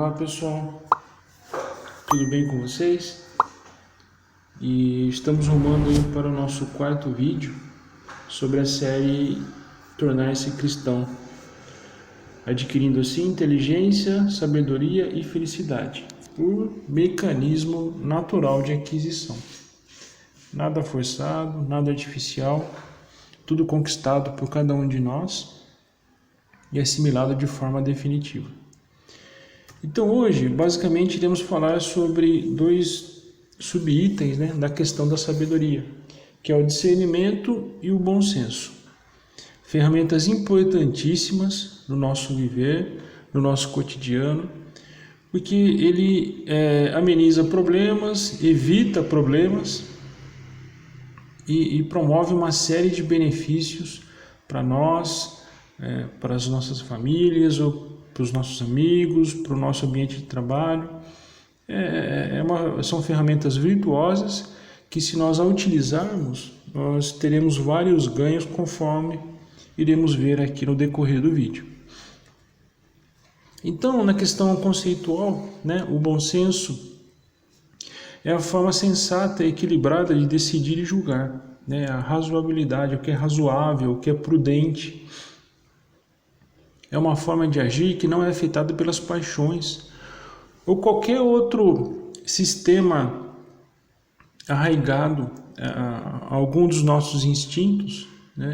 Olá pessoal, tudo bem com vocês? E estamos rumando aí para o nosso quarto vídeo sobre a série Tornar-se Cristão, adquirindo assim inteligência, sabedoria e felicidade, por mecanismo natural de aquisição. Nada forçado, nada artificial, tudo conquistado por cada um de nós e assimilado de forma definitiva. Então hoje, basicamente, iremos falar sobre dois subitens, da questão da sabedoria, que é o discernimento e o bom senso. Ferramentas importantíssimas no nosso viver, no nosso cotidiano, porque ele ameniza problemas, evita problemas e promove uma série de benefícios para nós, para as nossas famílias ou para os nossos amigos, para o nosso ambiente de trabalho. São ferramentas virtuosas que, se nós a utilizarmos, nós teremos vários ganhos, conforme iremos ver aqui no decorrer do vídeo. Então, na questão conceitual, o bom senso é a forma sensata e equilibrada de decidir e julgar, a razoabilidade, o que é razoável, o que é prudente. É uma forma de agir que não é afetada pelas paixões ou qualquer outro sistema arraigado a algum dos nossos instintos,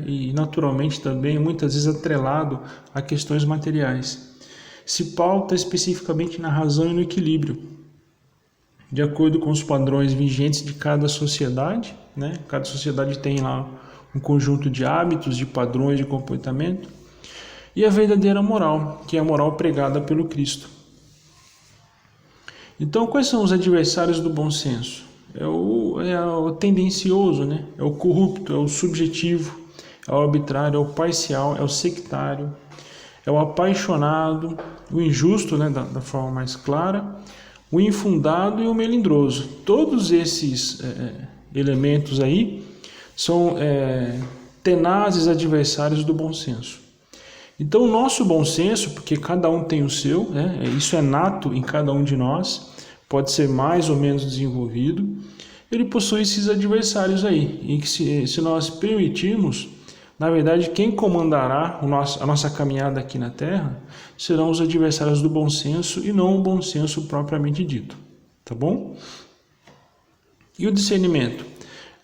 e naturalmente também muitas vezes atrelado a questões materiais. Se pauta especificamente na razão e no equilíbrio, de acordo com os padrões vigentes de cada sociedade. Cada sociedade tem lá um conjunto de hábitos, de padrões de comportamento, e a verdadeira moral, que é a moral pregada pelo Cristo. Então, quais são os adversários do bom senso? É o tendencioso, é o corrupto, é o subjetivo, é o arbitrário, é o parcial, é o sectário, é o apaixonado, o injusto, da forma mais clara, o infundado e o melindroso. Todos esses elementos aí são tenazes adversários do bom senso. Então, o nosso bom senso, porque cada um tem o seu, isso é nato em cada um de nós, pode ser mais ou menos desenvolvido, ele possui esses adversários aí, e que se nós permitirmos, na verdade, quem comandará a nossa caminhada aqui na Terra serão os adversários do bom senso e não o bom senso propriamente dito, tá bom? E o discernimento?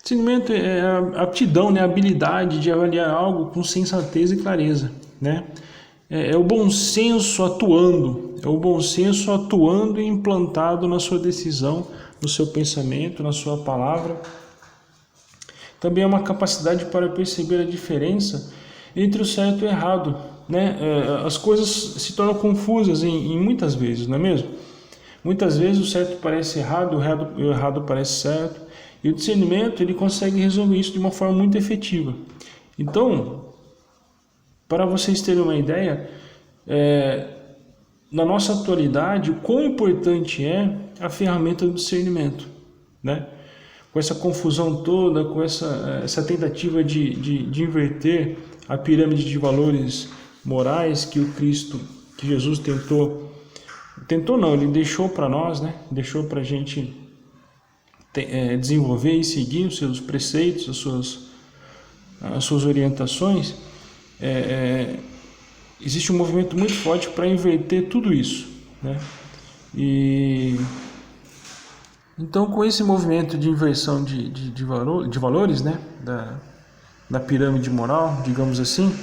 Discernimento é a aptidão, a habilidade de avaliar algo com sensatez e clareza. É o bom senso atuando, e implantado na sua decisão, no seu pensamento, na sua palavra. Também é uma capacidade para perceber a diferença entre o certo e o errado. As coisas se tornam confusas em muitas vezes, não é mesmo? Muitas vezes o certo parece errado, o errado parece certo, e o discernimento ele consegue resolver isso de uma forma muito efetiva. Então, para vocês terem uma ideia, na nossa atualidade, o quão importante é a ferramenta do discernimento, Com essa confusão toda, com essa tentativa de inverter a pirâmide de valores morais que que Jesus tentou não, ele deixou para nós, deixou para a gente desenvolver e seguir os seus preceitos, as suas orientações. Existe um movimento muito forte para inverter tudo isso, E então, com esse movimento de inversão de valores, da pirâmide moral, digamos assim,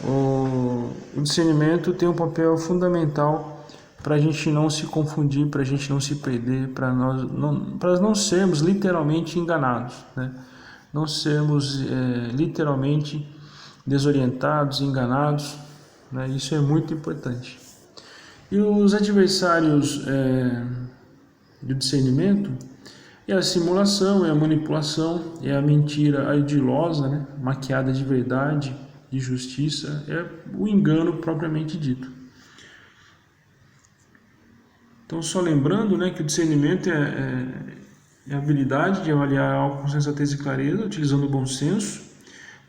o discernimento tem um papel fundamental para a gente não se confundir, para a gente não se perder, para nós não sermos literalmente enganados, não sermos literalmente desorientados, enganados, Isso é muito importante. E os adversários do discernimento é a simulação, é a manipulação, é a mentira ardilosa, maquiada de verdade, de justiça, é o engano propriamente dito. Então, só lembrando, que o discernimento é a habilidade de avaliar algo com sensatez e clareza, utilizando o bom senso,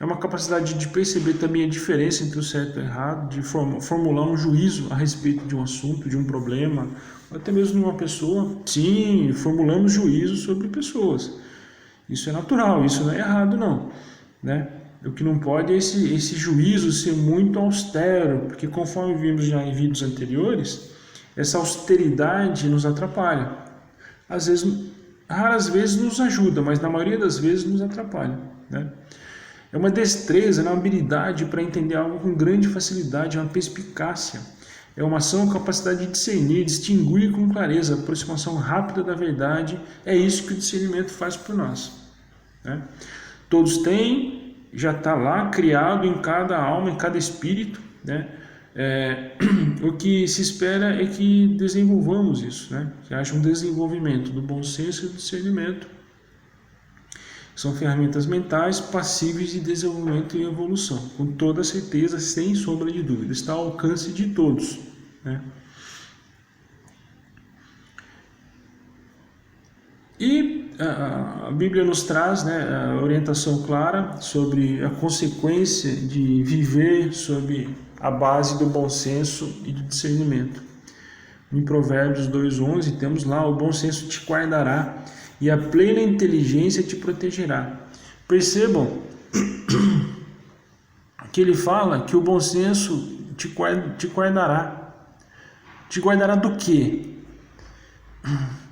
É uma capacidade de perceber também a diferença entre o certo e o errado, de formular um juízo a respeito de um assunto, de um problema, ou até mesmo de uma pessoa. Sim, formulamos juízo sobre pessoas. Isso é natural, isso não é errado não, né? O que não pode é esse juízo ser muito austero, porque conforme vimos já em vídeos anteriores, essa austeridade nos atrapalha. Às vezes, raras vezes nos ajuda, mas na maioria das vezes nos atrapalha, né? É uma destreza, uma habilidade para entender algo com grande facilidade, é uma perspicácia. É uma ação, capacidade de discernir, distinguir com clareza, aproximação rápida da verdade. É isso que o discernimento faz por nós, né? Todos têm, já está lá, criado em cada alma, em cada espírito, né? O que se espera é que desenvolvamos isso, né? Que haja um desenvolvimento do bom senso e do discernimento. São ferramentas mentais passíveis de desenvolvimento e evolução, com toda certeza, sem sombra de dúvida. Está ao alcance de todos, né? E a Bíblia nos traz, né, a orientação clara sobre a consequência de viver sob a base do bom senso e do discernimento. Em Provérbios 2:11 temos lá: o bom senso te guardará e a plena inteligência te protegerá. Percebam que ele fala que o bom senso te guardará. Te guardará do quê?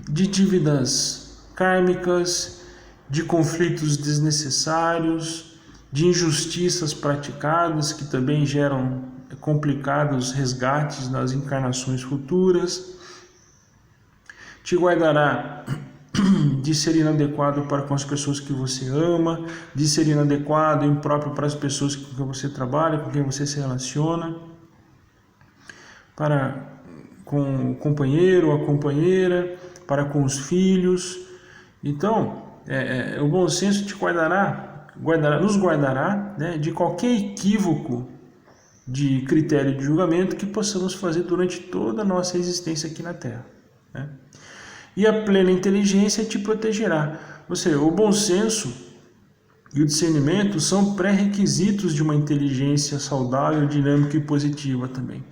De dívidas kármicas, de conflitos desnecessários, de injustiças praticadas que também geram complicados resgates nas encarnações futuras. Te guardará de ser inadequado para com as pessoas que você ama, de ser inadequado e impróprio para as pessoas com quem você trabalha, com quem você se relaciona, com o companheiro ou a companheira, para com os filhos. Então, o bom senso te nos guardará, né, de qualquer equívoco de critério de julgamento que possamos fazer durante toda a nossa existência aqui na Terra, né? E a plena inteligência te protegerá. Ou seja, o bom senso e o discernimento são pré-requisitos de uma inteligência saudável, dinâmica e positiva também.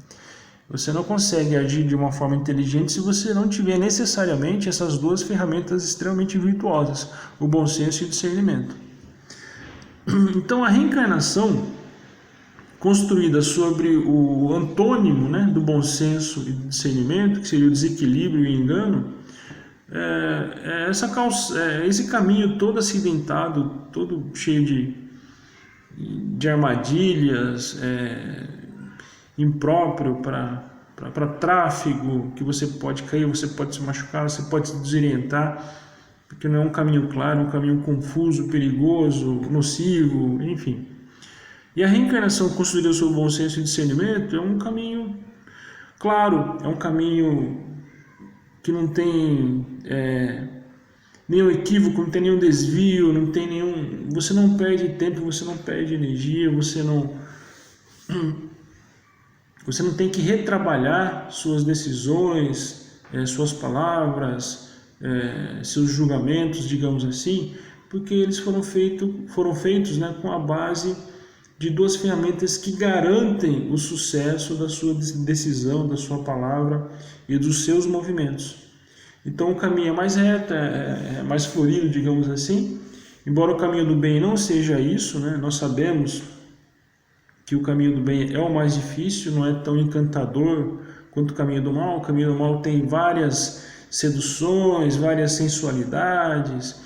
Você não consegue agir de uma forma inteligente se você não tiver necessariamente essas duas ferramentas extremamente virtuosas, o bom senso e o discernimento. Então, a reencarnação, construída sobre o antônimo, né, do bom senso e do discernimento, que seria o desequilíbrio e o engano, esse caminho todo acidentado, todo cheio de armadilhas, impróprio para tráfego, que você pode cair, você pode se machucar, você pode se desorientar, porque não é um caminho claro, é um caminho confuso, perigoso, nocivo, enfim. E a reencarnação construída sobre o bom senso e discernimento é um caminho claro, é um caminho que não tem nenhum equívoco, não tem nenhum desvio, não tem nenhum. Você não perde tempo, você não perde energia, você não tem que retrabalhar suas decisões, suas palavras, seus julgamentos, digamos assim, porque eles foram feitos, né, com a base de duas ferramentas que garantem o sucesso da sua decisão, da sua palavra e dos seus movimentos. Então o caminho é mais reto, é mais florido, digamos assim. Embora o caminho do bem não seja isso, né? Nós sabemos que o caminho do bem é o mais difícil, não é tão encantador quanto o caminho do mal. O caminho do mal tem várias seduções, várias sensualidades,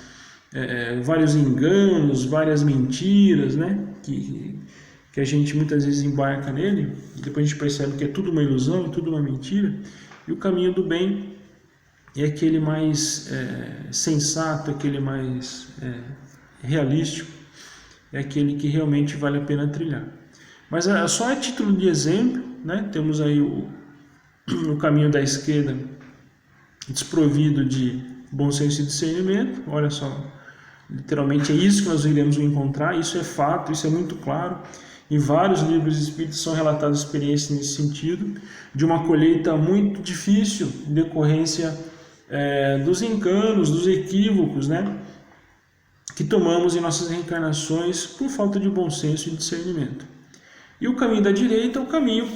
vários enganos, várias mentiras, né? Que a gente muitas vezes embarca nele, e depois a gente percebe que é tudo uma ilusão, é tudo uma mentira. E o caminho do bem é aquele mais sensato, aquele mais realístico, é aquele que realmente vale a pena trilhar. Mas só a título de exemplo, né, temos aí o caminho da esquerda desprovido de bom senso e discernimento. Olha só, literalmente é isso que nós iremos encontrar, isso é fato, isso é muito claro. Em vários livros espíritas são relatadas experiências nesse sentido, de uma colheita muito difícil em decorrência dos enganos, dos equívocos, né, que tomamos em nossas reencarnações por falta de bom senso e discernimento. E o caminho da direita é o caminho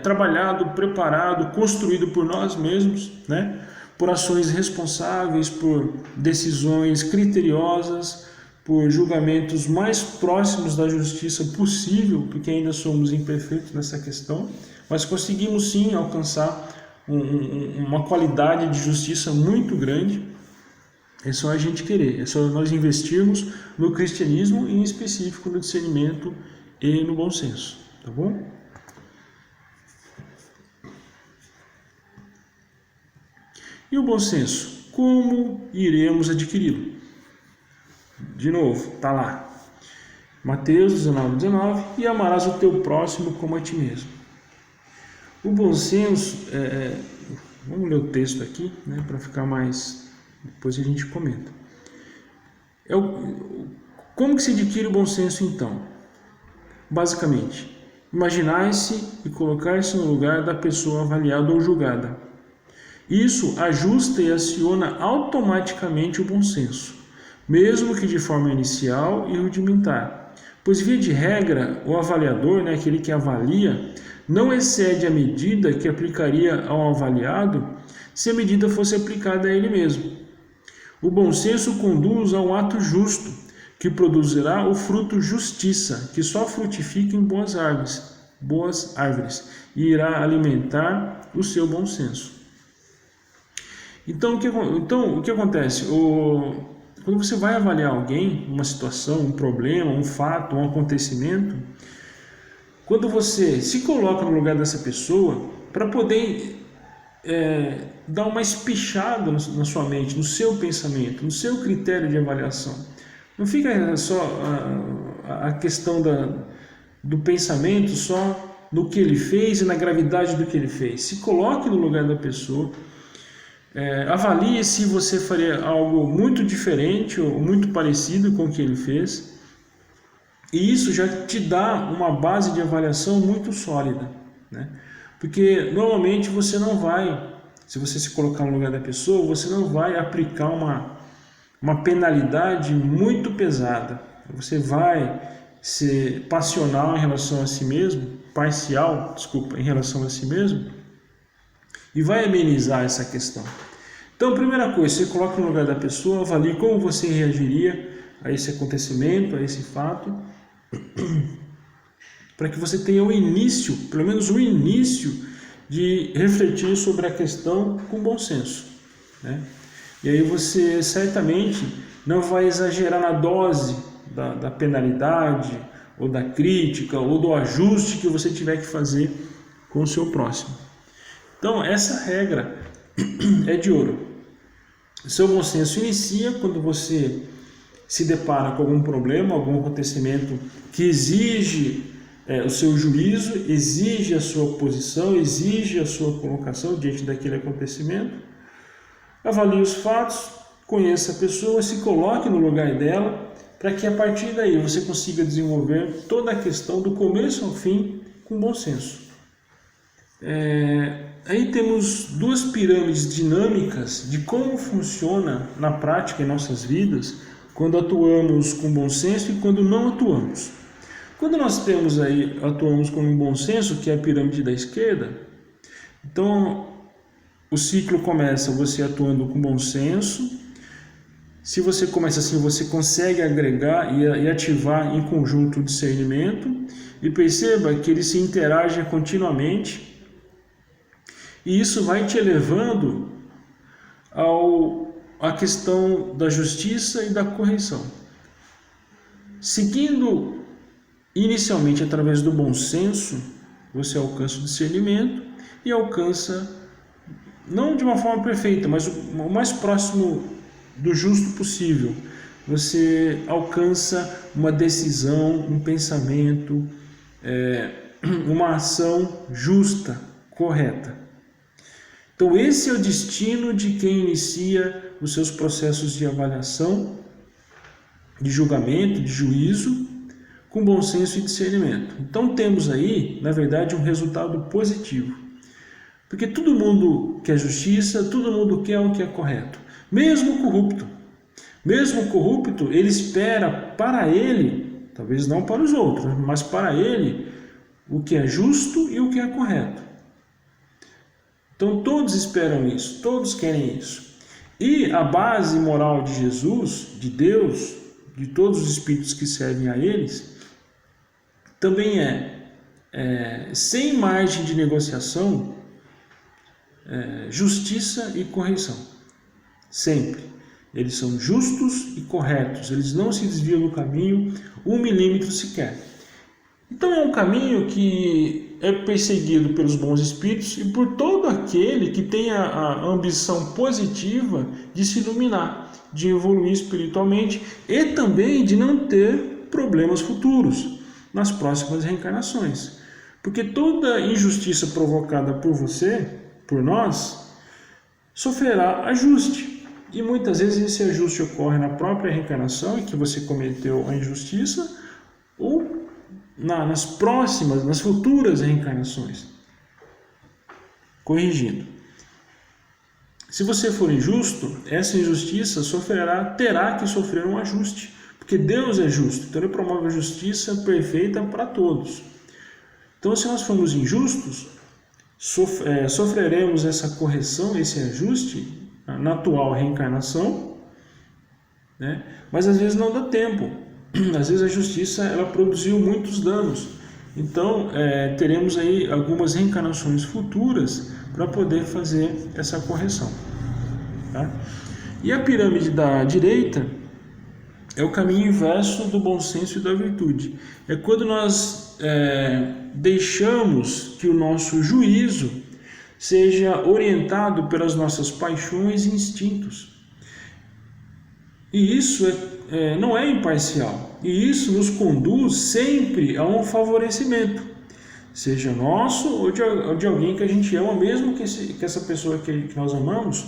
trabalhado, preparado, construído por nós mesmos, né? Por ações responsáveis, por decisões criteriosas, por julgamentos mais próximos da justiça possível, porque ainda somos imperfeitos nessa questão, mas conseguimos sim alcançar uma qualidade de justiça muito grande. É só a gente querer, é só nós investirmos no cristianismo, em específico no discernimento e no bom senso, tá bom? E o bom senso, como iremos adquiri-lo? De novo, está lá. Mateus 19:19, e amarás o teu próximo como a ti mesmo. O bom senso, vamos ler o texto aqui, né, para ficar mais, depois a gente comenta. Como que se adquire o bom senso então? Basicamente, imaginar-se e colocar-se no lugar da pessoa avaliada ou julgada. Isso ajusta e aciona automaticamente o bom senso, mesmo que de forma inicial e rudimentar, pois via de regra o avaliador, né, aquele que avalia, não excede a medida que aplicaria ao avaliado se a medida fosse aplicada a ele mesmo. O bom senso conduz a um ato justo, que produzirá o fruto justiça, que só frutifica em boas árvores, e irá alimentar o seu bom senso. Então, o que acontece? Quando você vai avaliar alguém, uma situação, um problema, um fato, um acontecimento, quando você se coloca no lugar dessa pessoa, para poder dar uma espichada na sua mente, no seu pensamento, no seu critério de avaliação. Não fica só a questão do pensamento, só no que ele fez e na gravidade do que ele fez. Se coloque no lugar da pessoa. Avalie se você faria algo muito diferente ou muito parecido com o que ele fez, e isso já te dá uma base de avaliação muito sólida, né? Porque normalmente você não vai, se você se colocar no lugar da pessoa, você não vai aplicar uma penalidade muito pesada. Você vai ser parcial em relação a si mesmo, em relação a si mesmo, e vai amenizar essa questão. Então, primeira coisa, você coloca no lugar da pessoa, avalie como você reagiria a esse acontecimento, a esse fato, para que você tenha pelo menos o início de refletir sobre a questão com bom senso, né? E aí você certamente não vai exagerar na dose da penalidade, ou da crítica, ou do ajuste que você tiver que fazer com o seu próximo. Então, essa regra é de ouro. O seu bom senso inicia quando você se depara com algum problema, algum acontecimento que exige o seu juízo, exige a sua posição, exige a sua colocação diante daquele acontecimento. Avalie os fatos, conheça a pessoa, se coloque no lugar dela, para que a partir daí você consiga desenvolver toda a questão do começo ao fim com bom senso. Aí temos duas pirâmides dinâmicas de como funciona na prática em nossas vidas quando atuamos com bom senso e quando não atuamos. Quando nós atuamos com bom senso, que é a pirâmide da esquerda, então o ciclo começa você atuando com bom senso. Se você começa assim, você consegue agregar e ativar em conjunto o discernimento, e perceba que eles se interagem continuamente. E isso vai te elevando à questão da justiça e da correção. Seguindo inicialmente através do bom senso, você alcança o discernimento e alcança, não de uma forma perfeita, mas o mais próximo do justo possível. Você alcança uma decisão, um pensamento, uma ação justa, correta. Então esse é o destino de quem inicia os seus processos de avaliação, de julgamento, de juízo, com bom senso e discernimento. Então temos aí, na verdade, um resultado positivo. Porque todo mundo quer justiça, todo mundo quer o que é correto, mesmo corrupto. Mesmo corrupto, ele espera para ele, talvez não para os outros, mas para ele, o que é justo e o que é correto. Então todos esperam isso, todos querem isso. E a base moral de Jesus, de Deus, de todos os espíritos que servem a eles, também sem margem de negociação, justiça e correção. Sempre. Eles são justos e corretos, eles não se desviam do caminho 1 milímetro sequer. Então é um caminho que é perseguido pelos bons espíritos e por todo aquele que tem a ambição positiva de se iluminar, de evoluir espiritualmente e também de não ter problemas futuros nas próximas reencarnações. Porque toda injustiça provocada por você, por nós, sofrerá ajuste. E muitas vezes esse ajuste ocorre na própria reencarnação em que você cometeu a injustiça ou nas futuras reencarnações. Corrigindo. Se você for injusto, essa injustiça terá que sofrer um ajuste. Porque Deus é justo, então Ele promove a justiça perfeita para todos. Então, se nós formos injustos, sofreremos essa correção, esse ajuste na atual reencarnação, né? Mas às vezes não dá tempo. Às vezes a justiça ela produziu muitos danos. Então, teremos aí algumas reencarnações futuras para poder fazer essa correção. Tá? E a pirâmide da direita é o caminho inverso do bom senso e da virtude. É quando nós deixamos que o nosso juízo seja orientado pelas nossas paixões e instintos. E isso não é imparcial. E isso nos conduz sempre a um favorecimento, seja nosso ou de alguém que a gente ama, mesmo que essa pessoa que nós amamos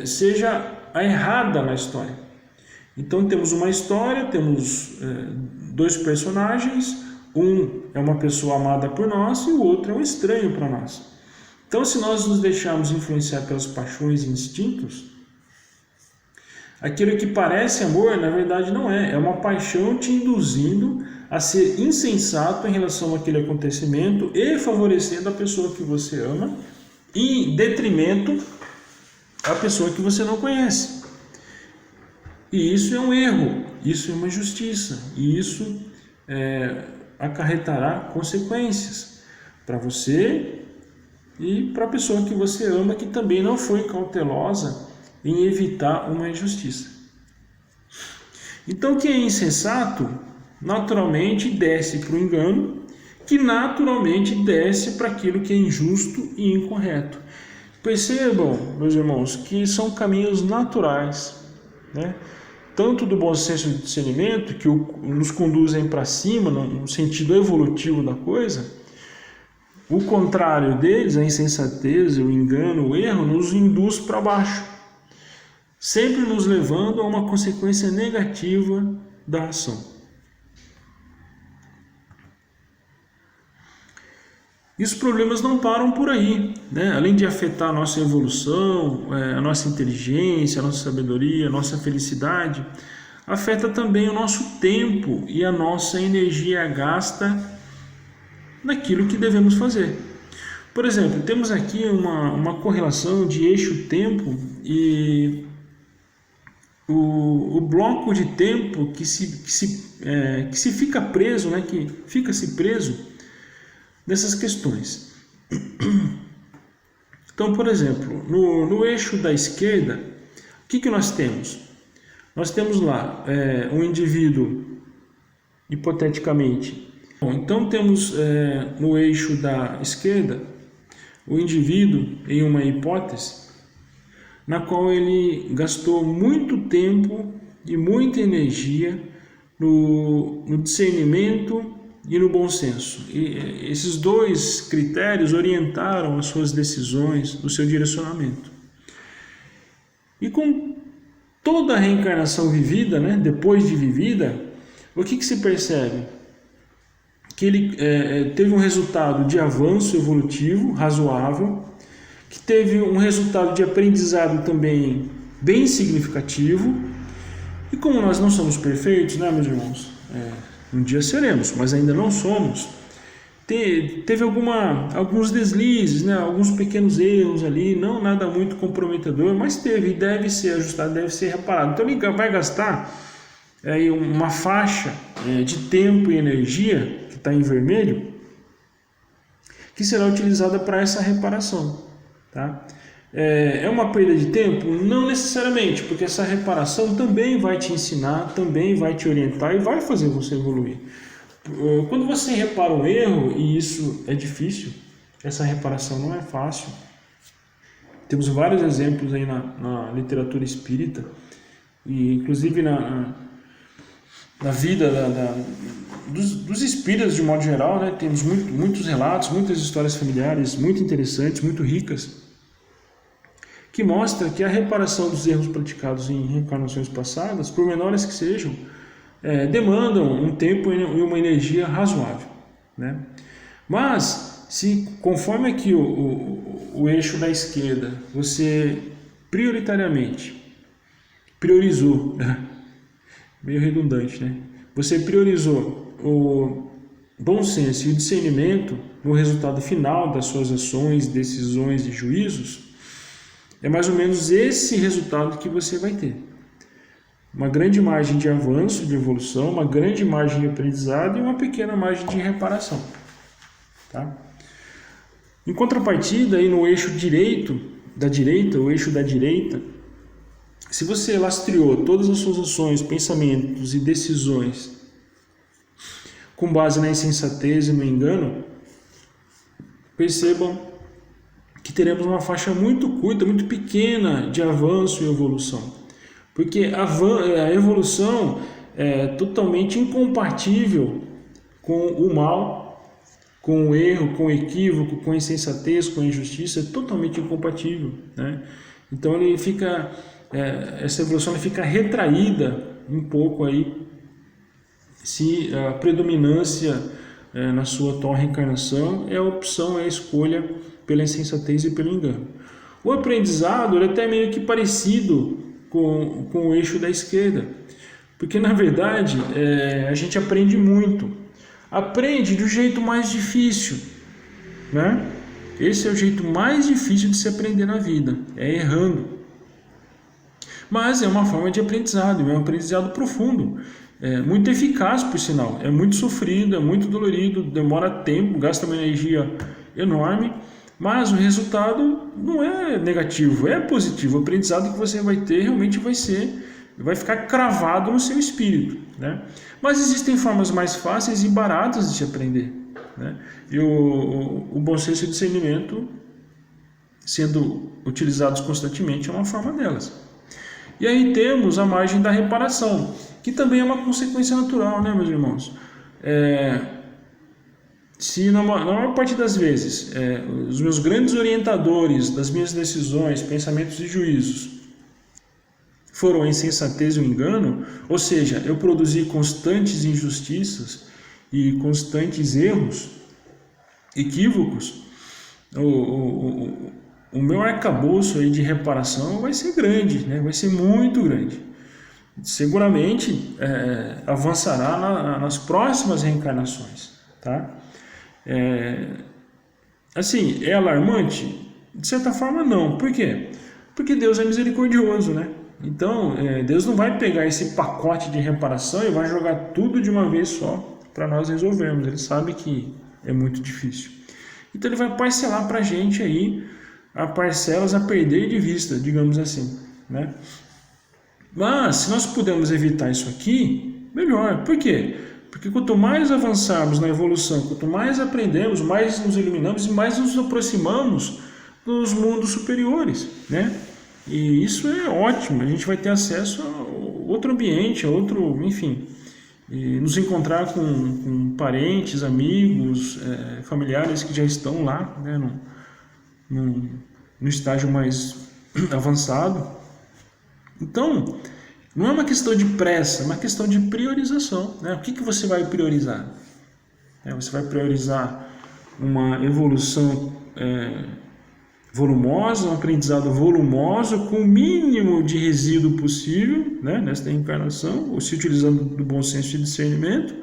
seja a errada na história. Então temos uma história, temos dois personagens, um é uma pessoa amada por nós e o outro é um estranho para nós. Então, se nós nos deixarmos influenciar pelas paixões e instintos, aquilo que parece amor, na verdade não é. É uma paixão te induzindo a ser insensato em relação àquele acontecimento e favorecendo a pessoa que você ama em detrimento à pessoa que você não conhece. E isso é um erro, isso é uma injustiça, e isso acarretará consequências para você e para a pessoa que você ama, que também não foi cautelosa em evitar uma injustiça. Então, quem é insensato, naturalmente desce para o engano, que naturalmente desce para aquilo que é injusto e incorreto. Percebam, meus irmãos, que são caminhos naturais, né? Tanto do bom senso de discernimento, que nos conduzem para cima, no sentido evolutivo da coisa. O contrário deles, a insensatez, o engano, o erro, nos induz para baixo, sempre nos levando a uma consequência negativa da ação. E os problemas não param por aí, né? Além de afetar a nossa evolução, a nossa inteligência, a nossa sabedoria, a nossa felicidade, afeta também o nosso tempo e a nossa energia gasta naquilo que devemos fazer. Por exemplo, temos aqui uma correlação de eixo-tempo e o bloco de tempo que se fica preso, né, que fica-se preso nessas questões. Então, por exemplo, no eixo da esquerda, o que nós temos? Nós temos lá um indivíduo, hipoteticamente. Bom, então temos no eixo da esquerda o indivíduo em uma hipótese na qual ele gastou muito tempo e muita energia no discernimento e no bom senso. E esses dois critérios orientaram as suas decisões, o seu direcionamento. E com toda a reencarnação vivida, né, depois de vivida, o que se percebe? Que ele teve um resultado de avanço evolutivo razoável, que teve um resultado de aprendizado também bem significativo, E como nós não somos perfeitos, né, meus irmãos? Um dia seremos, mas ainda não somos. Teve alguns deslizes, né, alguns pequenos erros ali, não nada muito comprometedor, mas teve e deve ser ajustado, deve ser reparado. Então ele vai gastar uma faixa de tempo e energia, que está em vermelho, que será utilizada para essa reparação. Tá? É uma perda de tempo? Não necessariamente, porque essa reparação também vai te ensinar, também vai te orientar e vai fazer você evoluir. Quando você repara um erro, e isso é difícil, essa reparação não é fácil. Temos vários exemplos aí na literatura espírita, e inclusive na vida dos espíritas de modo geral, né? Temos muitos relatos, muitas histórias familiares muito interessantes, muito ricas, que mostra que a reparação dos erros praticados em reencarnações passadas, por menores que sejam, demandam um tempo e uma energia razoável, né? Mas, se conforme aqui o eixo da esquerda, você priorizou, meio redundante, né? Você priorizou o bom senso e o discernimento no resultado final das suas ações, decisões e juízos, é mais ou menos esse resultado que você vai ter. Uma grande margem de avanço, de evolução, uma grande margem de aprendizado e uma pequena margem de reparação. Tá? Em contrapartida, aí no eixo o eixo da direita, se você lastreou todas as suas ações, pensamentos e decisões com base na insensatez e no engano, percebam que teremos uma faixa muito curta, muito pequena de avanço e evolução. Porque a evolução é totalmente incompatível com o mal, com o erro, com o equívoco, com a insensatez, com a injustiça, é totalmente incompatível, né? Então essa evolução fica retraída um pouco aí, se a predominância na sua atual reencarnação é a opção, é a escolha pela insensatez e pelo engano. O aprendizado é até meio que parecido com o eixo da esquerda, porque na verdade a gente aprende muito, aprende do jeito mais difícil, né? Esse é o jeito mais difícil de se aprender na vida, é errando. Mas é uma forma de aprendizado, é um aprendizado profundo, muito eficaz, por sinal, é muito sofrido, é muito dolorido, demora tempo, gasta uma energia enorme, mas o resultado não é negativo, é positivo. O aprendizado que você vai ter realmente vai ficar cravado no seu espírito, né? Mas existem formas mais fáceis e baratas de se aprender, né? E o bom senso e o discernimento, sendo utilizados constantemente, é uma forma delas. E aí temos a margem da reparação, que também é uma consequência natural, né, meus irmãos? Se na maior parte das vezes os meus grandes orientadores das minhas decisões, pensamentos e juízos foram a insensatez e o engano, ou seja, eu produzi constantes injustiças e constantes erros, equívocos, o meu arcabouço aí de reparação vai ser grande, né? Vai ser muito grande. Seguramente avançará nas próximas reencarnações, tá? Assim, é alarmante? De certa forma, não. Por quê? Porque Deus é misericordioso, né? Então, Deus não vai pegar esse pacote de reparação e vai jogar tudo de uma vez só para nós resolvermos. Ele sabe que é muito difícil. Então, Ele vai parcelar para a gente aí a parcelas a perder de vista, digamos assim, né? Mas, se nós pudermos evitar isso aqui, melhor. Por quê? Porque quanto mais avançarmos na evolução, quanto mais aprendemos, mais nos iluminamos e mais nos aproximamos dos mundos superiores, né? E isso é ótimo, a gente vai ter acesso a outro ambiente, a outro, enfim, e nos encontrar com parentes, amigos, familiares que já estão lá, né, no estágio mais avançado. Então, não é uma questão de pressa, é uma questão de priorização, né? O que você vai priorizar? Você vai priorizar uma evolução volumosa, um aprendizado volumoso, com o mínimo de resíduo possível, né, nesta encarnação, ou se utilizando do bom senso e discernimento,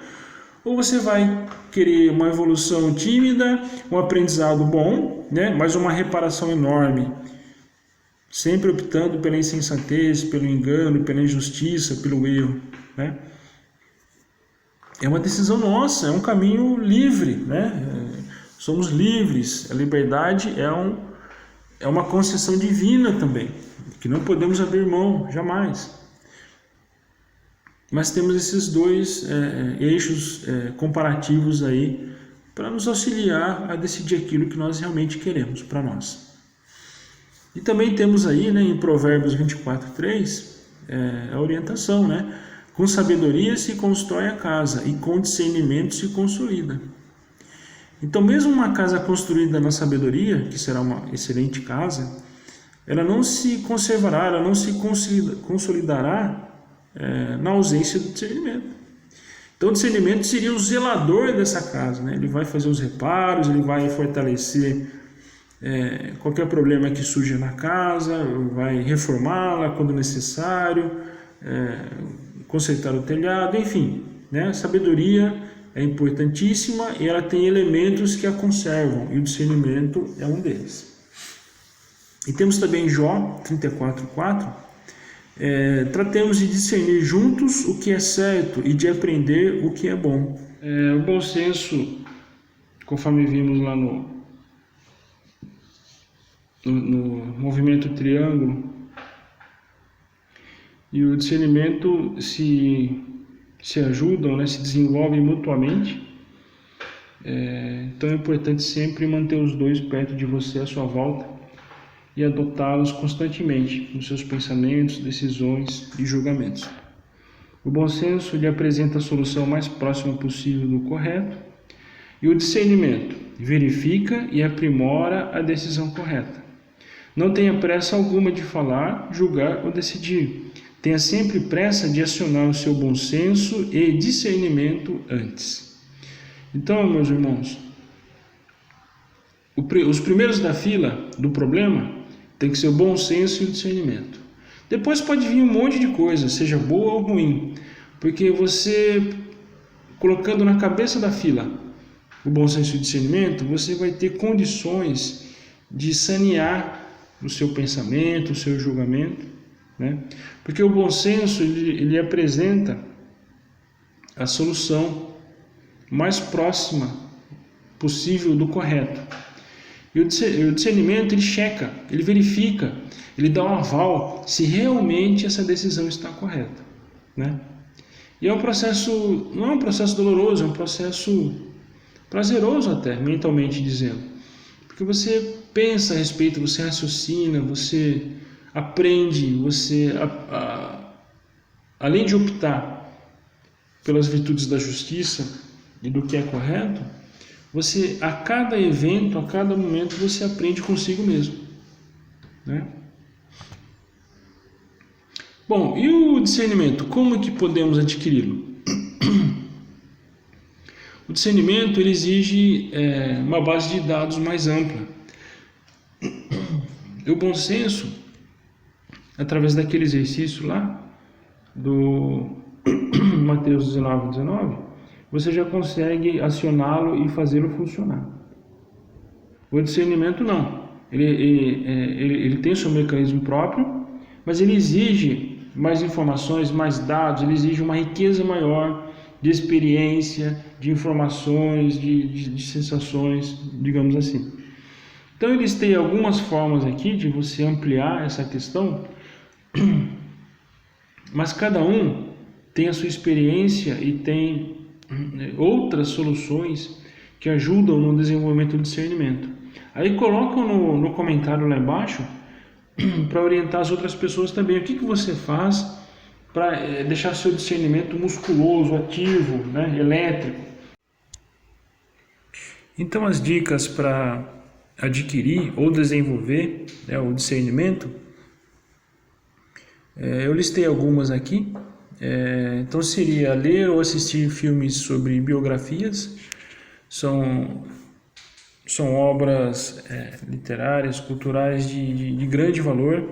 ou você vai querer uma evolução tímida, um aprendizado bom, né, mas uma reparação enorme, sempre optando pela insensatez, pelo engano, pela injustiça, pelo erro, né? É uma decisão nossa, é um caminho livre, né? Somos livres, a liberdade é uma concessão divina também, que não podemos abrir mão, jamais. Mas temos esses dois eixos comparativos aí para nos auxiliar a decidir aquilo que nós realmente queremos para nós. E também temos aí, né, em Provérbios 24:3, a orientação, né? Com sabedoria se constrói a casa e com discernimento se consolida. Então, mesmo uma casa construída na sabedoria, que será uma excelente casa, ela não se conservará, ela não se consolidará na ausência do discernimento. Então, o discernimento seria o zelador dessa casa, né? Ele vai fazer os reparos, ele vai fortalecer qualquer problema que surja na casa, vai reformá-la quando necessário, consertar o telhado, enfim, né? A sabedoria é importantíssima e ela tem elementos que a conservam, e o discernimento é um deles. E temos também Jó 34:4, tratemos de discernir juntos o que é certo e de aprender o que é bom. O bom senso, conforme vimos lá no movimento triângulo, e o discernimento se ajudam, né, se desenvolvem mutuamente. Então é importante sempre manter os dois perto de você, à sua volta, e adotá-los constantemente nos seus pensamentos, decisões e julgamentos. O bom senso lhe apresenta a solução mais próxima possível do correto, e o discernimento verifica e aprimora a decisão correta. Não tenha pressa alguma de falar, julgar ou decidir. Tenha sempre pressa de acionar o seu bom senso e discernimento antes. Então, meus irmãos, os primeiros da fila do problema tem que ser o bom senso e o discernimento. Depois pode vir um monte de coisa, seja boa ou ruim, porque você, colocando na cabeça da fila o bom senso e o discernimento, você vai ter condições de sanear o seu pensamento, o seu julgamento, né? Porque o bom senso ele apresenta a solução mais próxima possível do correto. E o discernimento ele checa, ele verifica, ele dá um aval se realmente essa decisão está correta, né? E é um processo, não é um processo doloroso, é um processo prazeroso até, mentalmente dizendo, porque você pensa a respeito, você raciocina, você aprende, você além de optar pelas virtudes da justiça e do que é correto, você, a cada evento, a cada momento, você aprende consigo mesmo, né? Bom, e o discernimento, como que podemos adquiri-lo? O discernimento ele exige uma base de dados mais ampla. E o bom senso, através daquele exercício lá, do Mateus 19:19, você já consegue acioná-lo e fazê-lo funcionar. O discernimento não. Ele tem o seu mecanismo próprio, mas ele exige mais informações, mais dados, ele exige uma riqueza maior de experiência, de informações, de sensações, digamos assim. Então eles têm algumas formas aqui de você ampliar essa questão, mas cada um tem a sua experiência e tem outras soluções que ajudam no desenvolvimento do discernimento. Aí colocam no comentário lá embaixo para orientar as outras pessoas também. O que você faz para deixar seu discernimento musculoso, ativo, né, elétrico? Então as dicas para adquirir ou desenvolver, né, o discernimento, eu listei algumas aqui. Então seria ler ou assistir filmes sobre biografias, são são obras literárias, culturais de grande valor,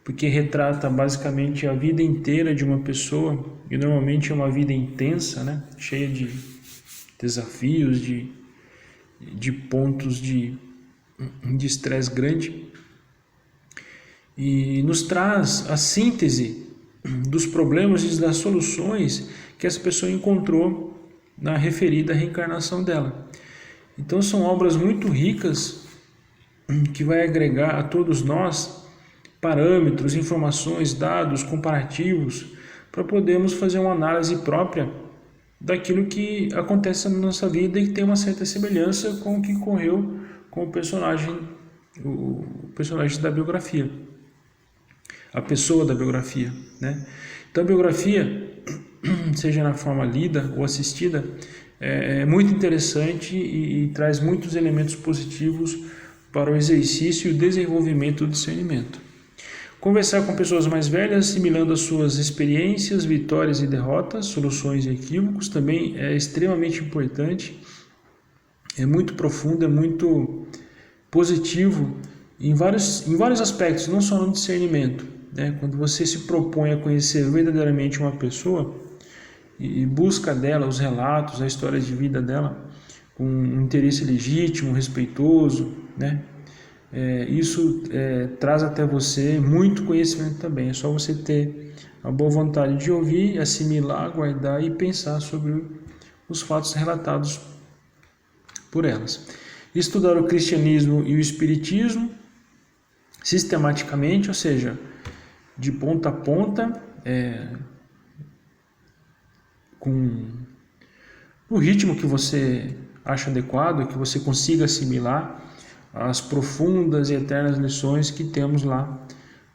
porque retrata basicamente a vida inteira de uma pessoa, e normalmente é uma vida intensa, né? Cheia de desafios, de pontos de estresse grande, e nos traz a síntese dos problemas e das soluções que essa pessoa encontrou na referida reencarnação dela. Então são obras muito ricas que vai agregar a todos nós parâmetros, informações, dados, comparativos, para podermos fazer uma análise própria daquilo que acontece na nossa vida e que tem uma certa semelhança com o que ocorreu com o personagem da biografia, a pessoa da biografia, né? Então a biografia, seja na forma lida ou assistida, é muito interessante e traz muitos elementos positivos para o exercício e o desenvolvimento do discernimento. Conversar com pessoas mais velhas, assimilando as suas experiências, vitórias e derrotas, soluções e equívocos, também é extremamente importante, é muito profundo, é muito positivo em vários aspectos, não só no discernimento, né? Quando você se propõe a conhecer verdadeiramente uma pessoa e busca dela os relatos, a história de vida dela, com um interesse legítimo, respeitoso, né? Isso traz até você muito conhecimento também. É só você ter a boa vontade de ouvir, assimilar, guardar e pensar sobre os fatos relatados por elas. Estudar o cristianismo e o espiritismo sistematicamente, ou seja, de ponta a ponta, com o ritmo que você acha adequado, que você consiga assimilar as profundas e eternas lições que temos lá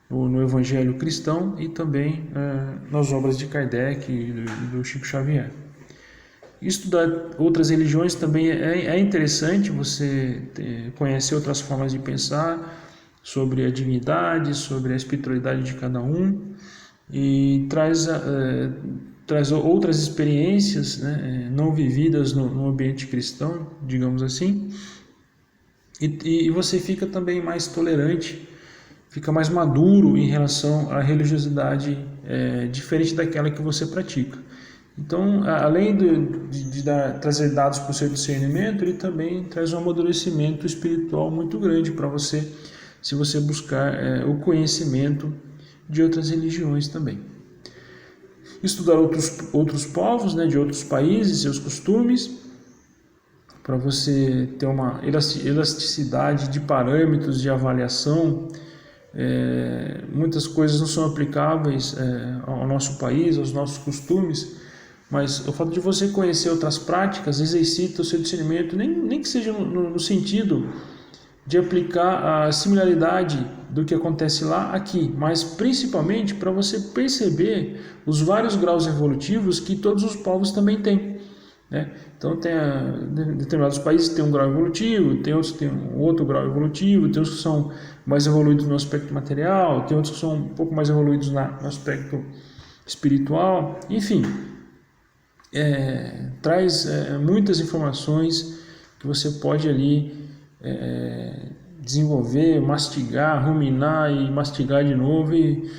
no Evangelho cristão e também nas obras de Kardec e do Chico Xavier. Estudar outras religiões também é interessante, você conhecer outras formas de pensar sobre a divindade, sobre a espiritualidade de cada um, e traz outras experiências, né, não vividas no ambiente cristão, digamos assim, e você fica também mais tolerante, fica mais maduro em relação à religiosidade diferente daquela que você pratica. Então, além de trazer dados para o seu discernimento, ele também traz um amadurecimento espiritual muito grande para você, se você buscar o conhecimento de outras religiões também. Estudar outros povos, né, de outros países, seus costumes, para você ter uma elasticidade de parâmetros de avaliação. Muitas coisas não são aplicáveis ao nosso país, aos nossos costumes, mas o fato de você conhecer outras práticas exercita o seu discernimento, nem que seja no sentido de aplicar a similaridade do que acontece lá aqui, mas principalmente para você perceber os vários graus evolutivos que todos os povos também têm, né? Então determinados países têm um grau evolutivo, tem outros que têm um outro grau evolutivo, tem outros que são mais evoluídos no aspecto material, tem outros que são um pouco mais evoluídos no aspecto espiritual, enfim, traz muitas informações que você pode ali desenvolver, mastigar, ruminar e mastigar de novo, e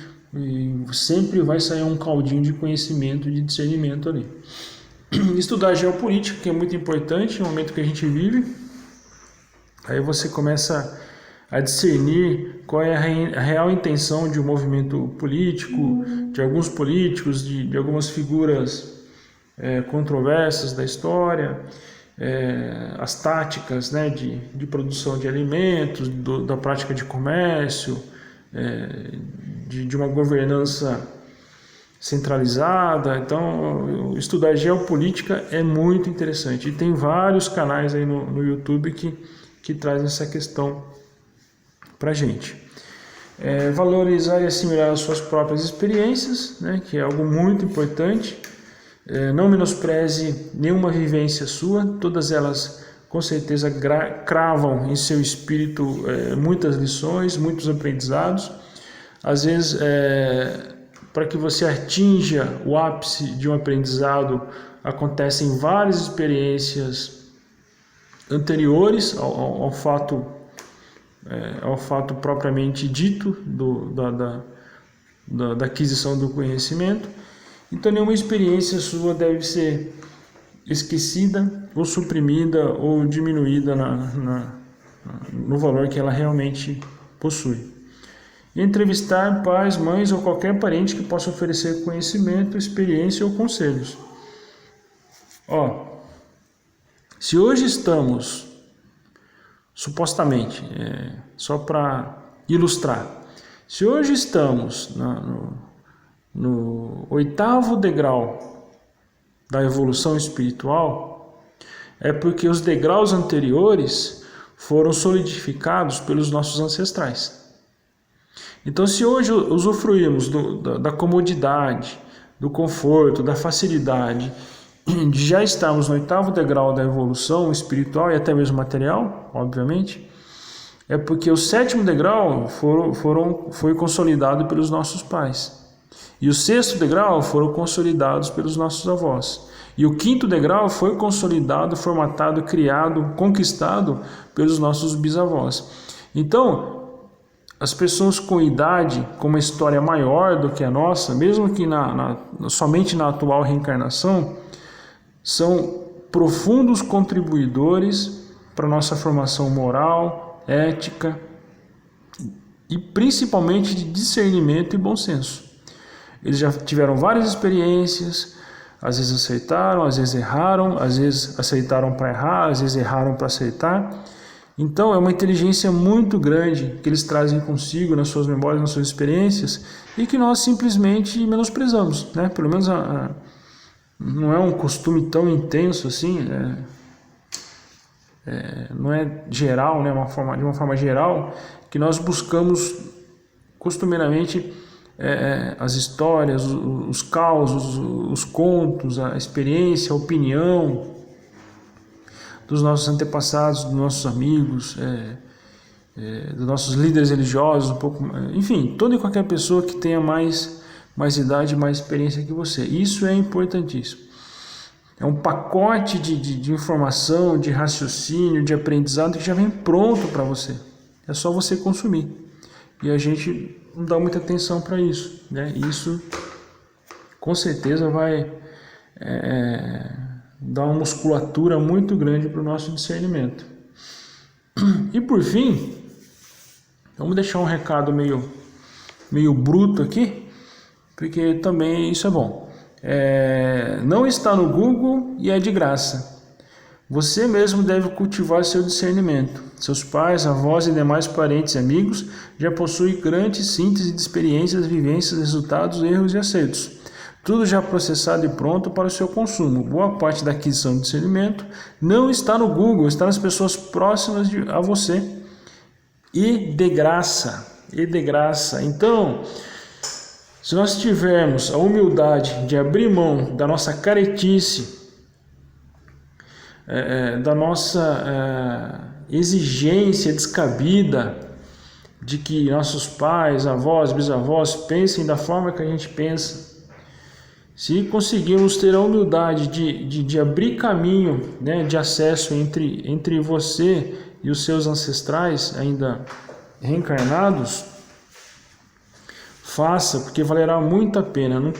sempre vai sair um caldinho de conhecimento, de discernimento ali. Estudar geopolítica, que é muito importante no momento que a gente vive. Aí você começa a discernir qual é a real intenção de um movimento político, de alguns políticos, de algumas figuras controversas da história, as táticas, né, de produção de alimentos, da prática de comércio, de uma governança centralizada. Então, estudar geopolítica é muito interessante. E tem vários canais aí no YouTube que trazem essa questão para a gente. Valorizar e assimilar as suas próprias experiências, né, que é algo muito importante. Não menospreze nenhuma vivência sua, todas elas com certeza cravam em seu espírito muitas lições, muitos aprendizados. Às vezes, para que você atinja o ápice de um aprendizado, acontecem várias experiências anteriores ao fato propriamente dito da aquisição do conhecimento. Então nenhuma experiência sua deve ser esquecida ou suprimida ou diminuída no valor que ela realmente possui. Entrevistar pais, mães ou qualquer parente que possa oferecer conhecimento, experiência ou conselhos. Se hoje estamos, supostamente, só para ilustrar, se hoje estamos no 8º degrau da evolução espiritual, é porque os degraus anteriores foram solidificados pelos nossos ancestrais. Então, se hoje usufruímos da comodidade, do conforto, da facilidade, de já estarmos no 8º degrau da evolução espiritual e até mesmo material, obviamente, é porque o 7º degrau foi consolidado pelos nossos pais. E o 6º degrau foram consolidados pelos nossos avós. E o 5º degrau foi consolidado, formatado, criado, conquistado pelos nossos bisavós. Então, as pessoas com idade, com uma história maior do que a nossa, mesmo que somente na atual reencarnação, são profundos contribuidores para a nossa formação moral, ética e principalmente de discernimento e bom senso. Eles já tiveram várias experiências, às vezes acertaram, às vezes erraram, às vezes aceitaram para errar, às vezes erraram para aceitar. Então é uma inteligência muito grande que eles trazem consigo nas suas memórias, nas suas experiências, e que nós simplesmente menosprezamos, né? Pelo menos não é um costume tão intenso assim, não é geral, né? De uma forma geral, que nós buscamos costumeiramente as histórias, os causos, os contos, a experiência, a opinião dos nossos antepassados, dos nossos amigos, dos nossos líderes religiosos, enfim, toda e qualquer pessoa que tenha mais idade, mais experiência que você. Isso é importantíssimo. É um pacote de informação, de raciocínio, de aprendizado que já vem pronto para você. É só você consumir. E a gente não dá muita atenção para isso, né? Isso com certeza vai dar uma musculatura muito grande para o nosso discernimento. E por fim, vamos deixar um recado meio bruto aqui, porque também isso é bom. Não está no Google e é de graça. Você mesmo deve cultivar seu discernimento. Seus pais, avós e demais parentes e amigos já possuem grande síntese de experiências, vivências, resultados, erros e acertos. Tudo já processado e pronto para o seu consumo. Boa parte da aquisição de discernimento não está no Google, está nas pessoas próximas a você. E de graça. Então, se nós tivermos a humildade de abrir mão da nossa caretice, da nossa exigência descabida de que nossos pais, avós, bisavós pensem da forma que a gente pensa, se conseguirmos ter a humildade de abrir caminho, né, de acesso entre você e os seus ancestrais ainda reencarnados, faça, porque valerá muito a pena. Não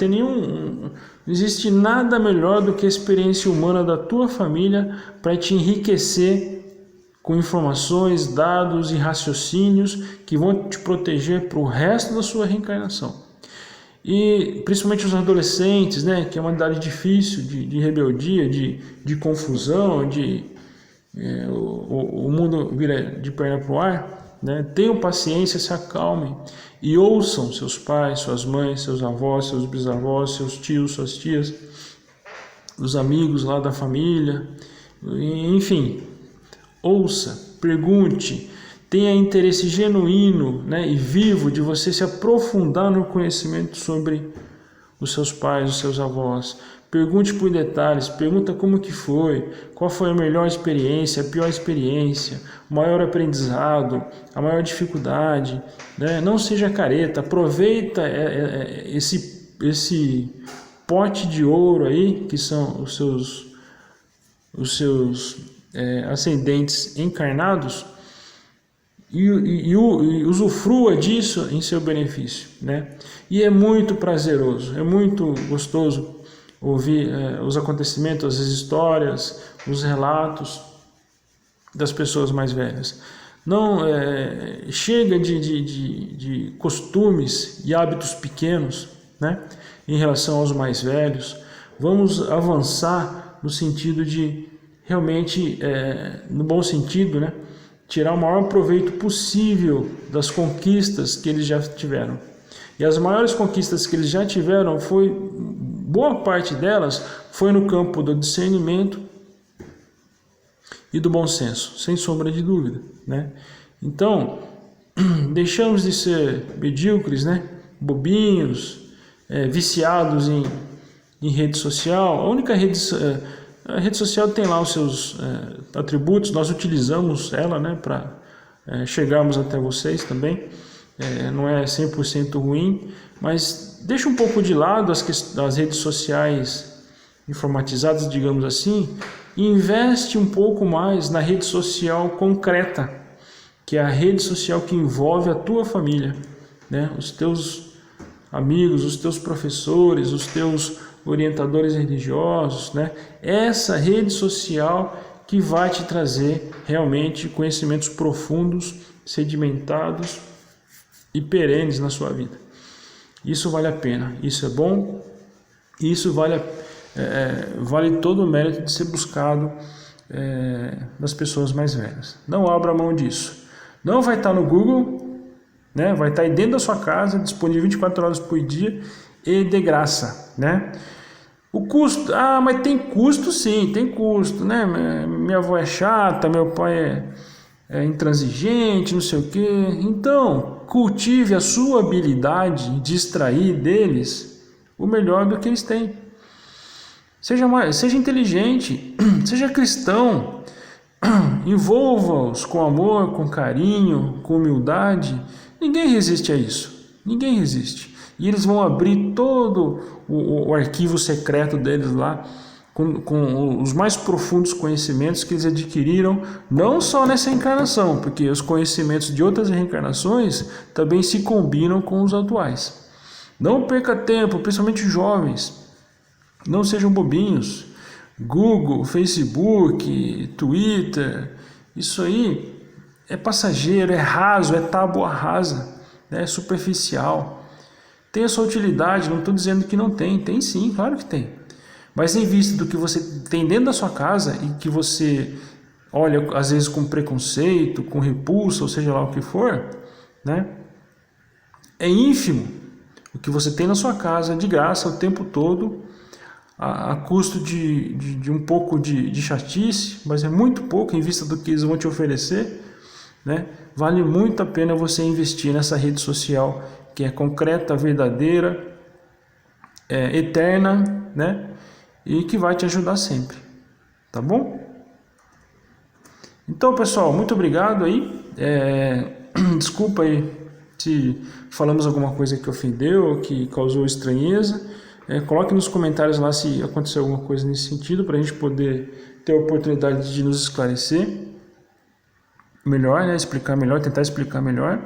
existe nada melhor do que a experiência humana da tua família para te enriquecer com informações, dados e raciocínios que vão te proteger para o resto da sua reencarnação. E principalmente os adolescentes, né, que é uma idade difícil de rebeldia, de confusão, o mundo vira de perna para o ar, né? Tenham paciência, se acalmem e ouçam seus pais, suas mães, seus avós, seus bisavós, seus tios, suas tias, os amigos lá da família, enfim, ouça, pergunte, tenha interesse genuíno, né, e vivo de você se aprofundar no conhecimento sobre os seus pais, os seus avós. Pergunte por detalhes, pergunta como que foi, qual foi a melhor experiência, a pior experiência, o maior aprendizado, a maior dificuldade, né? Não seja careta, aproveita esse pote de ouro aí, que são os seus ascendentes encarnados e usufrua disso em seu benefício, né? E é muito prazeroso, é muito gostoso ouvir os acontecimentos, as histórias, os relatos das pessoas mais velhas. Não chega de costumes e hábitos pequenos, né, em relação aos mais velhos. Vamos avançar no sentido de realmente, no bom sentido, né, tirar o maior proveito possível das conquistas que eles já tiveram. E as maiores conquistas que eles já tiveram, boa parte delas foi no campo do discernimento e do bom senso, sem sombra de dúvida, né? Então, deixamos de ser medíocres, né, bobinhos, viciados em rede social. A rede social tem lá os seus atributos, nós utilizamos ela, né, para chegarmos até vocês também. Não é 100% ruim, mas deixa um pouco de lado as redes sociais informatizadas, digamos assim, e investe um pouco mais na rede social concreta, que é a rede social que envolve a tua família, né? Os teus amigos, os teus professores, os teus orientadores religiosos, né? Essa rede social que vai te trazer realmente conhecimentos profundos, sedimentados e perenes na sua vida. Isso vale a pena, isso é bom, isso vale todo o mérito de ser buscado das pessoas mais velhas. Não abra mão disso. Não vai estar no Google, né? Vai estar aí dentro da sua casa, disponível 24 horas por dia e de graça, né? O custo, mas tem custo, sim, tem custo, né? Minha avó é chata, meu pai é intransigente, não sei o quê. Então, cultive a sua habilidade de extrair deles o melhor do que eles têm. Seja inteligente, seja cristão, envolva-os com amor, com carinho, com humildade. Ninguém resiste a isso, ninguém resiste. E eles vão abrir todo o arquivo secreto deles lá, com os mais profundos conhecimentos que eles adquiriram, não só nessa encarnação, porque os conhecimentos de outras reencarnações também se combinam com os atuais. Não perca tempo, principalmente jovens, não sejam bobinhos. Google, Facebook, Twitter, isso aí é passageiro, é raso, é tábua rasa, né? É superficial. Tem a sua utilidade, não estou dizendo que não tem, tem sim, claro que tem. Mas em vista do que você tem dentro da sua casa e que você olha às vezes com preconceito, com repulsa, ou seja lá o que for, né? É ínfimo o que você tem na sua casa de graça o tempo todo, a custo de um pouco de chatice, mas é muito pouco em vista do que eles vão te oferecer, né? Vale muito a pena você investir nessa rede social que é concreta, verdadeira, eterna, né? E que vai te ajudar sempre, tá bom? Então, pessoal, muito obrigado aí. Desculpa aí se falamos alguma coisa que ofendeu, que causou estranheza. Coloque nos comentários lá se aconteceu alguma coisa nesse sentido, para a gente poder ter a oportunidade de nos esclarecer melhor, né? Explicar melhor, tentar explicar melhor.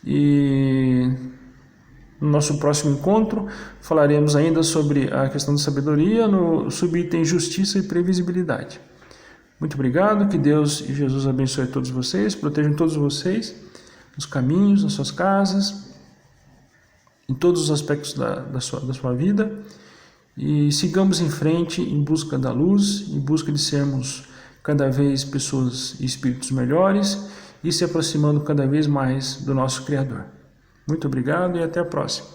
E no nosso próximo encontro falaremos ainda sobre a questão da sabedoria no subitem justiça e previsibilidade. Muito obrigado, que Deus e Jesus abençoe todos vocês, protejam todos vocês nos caminhos, nas suas casas, em todos os aspectos da sua vida, e sigamos em frente em busca da luz, em busca de sermos cada vez pessoas e espíritos melhores e se aproximando cada vez mais do nosso Criador. Muito obrigado e até a próxima.